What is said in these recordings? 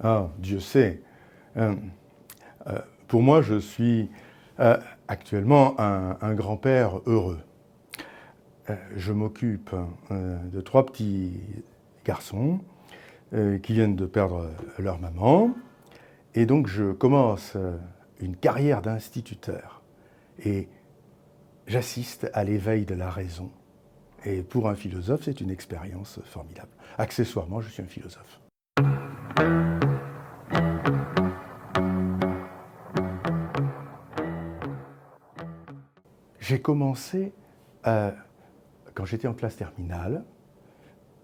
Ah, Dieu sait. Euh, pour moi, je suis actuellement un grand-père heureux. Je m'occupe de 3 petits garçons qui viennent de perdre leur maman. Et donc, je commence une carrière d'instituteur. Et j'assiste à l'éveil de la raison. Et pour un philosophe, c'est une expérience formidable. Accessoirement, je suis un philosophe. J'ai commencé, quand j'étais en classe terminale,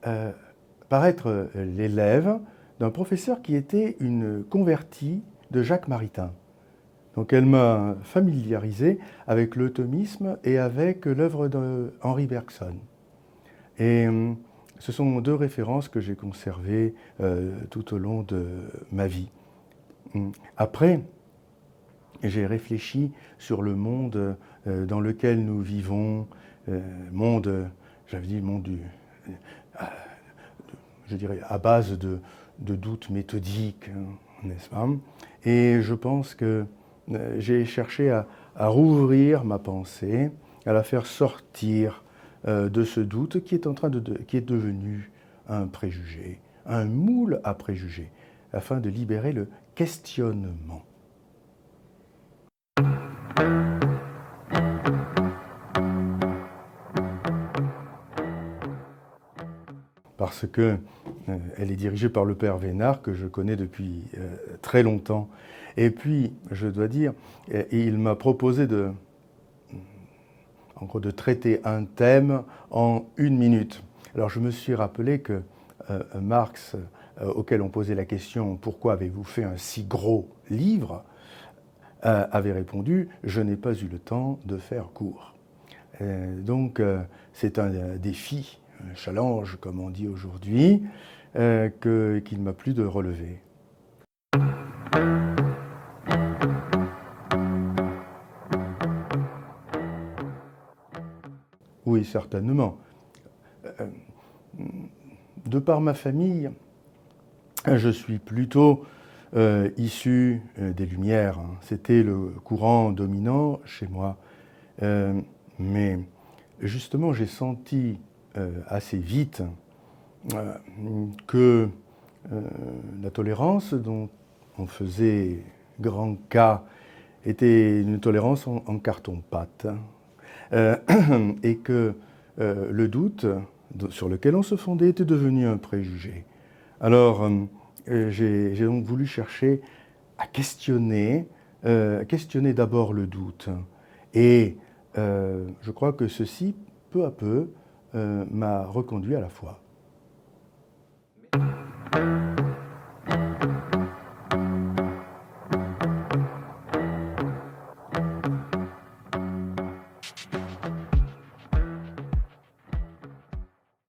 par être l'élève d'un professeur qui était une convertie de Jacques Maritain. Donc elle m'a familiarisé avec le thomisme et avec l'œuvre d'Henri Bergson. Et ce sont 2 références que j'ai conservées tout au long de ma vie. Après, j'ai réfléchi sur le monde dans lequel nous vivons, monde, j'avais dit le monde je dirais, à base de doutes méthodiques, n'est-ce pas? Et je pense que j'ai cherché à rouvrir ma pensée, à la faire sortir de ce doute qui est, qui est devenu un préjugé, un moule à préjugés, afin de libérer le questionnement. Parce que elle est dirigée par le père Vénard, que je connais depuis très longtemps. Et puis, je dois dire, il m'a proposé en gros, de traiter un thème en 1 minute. Alors, je me suis rappelé que Marx, auquel on posait la question « Pourquoi avez-vous fait un si gros livre ?», avait répondu « Je n'ai pas eu le temps de faire court ». Donc, c'est un défi, un challenge, comme on dit aujourd'hui, qu'il m'a plu de relever. Oui, certainement. De par ma famille, je suis plutôt issu des Lumières. C'était le courant dominant chez moi. Mais justement, j'ai senti assez vite que la tolérance dont on faisait grand cas était une tolérance en carton-pâte. Et que le doute sur lequel on se fondait était devenu un préjugé. Alors, j'ai donc voulu chercher à questionner d'abord le doute. Et je crois que ceci, peu à peu, m'a reconduit à la foi.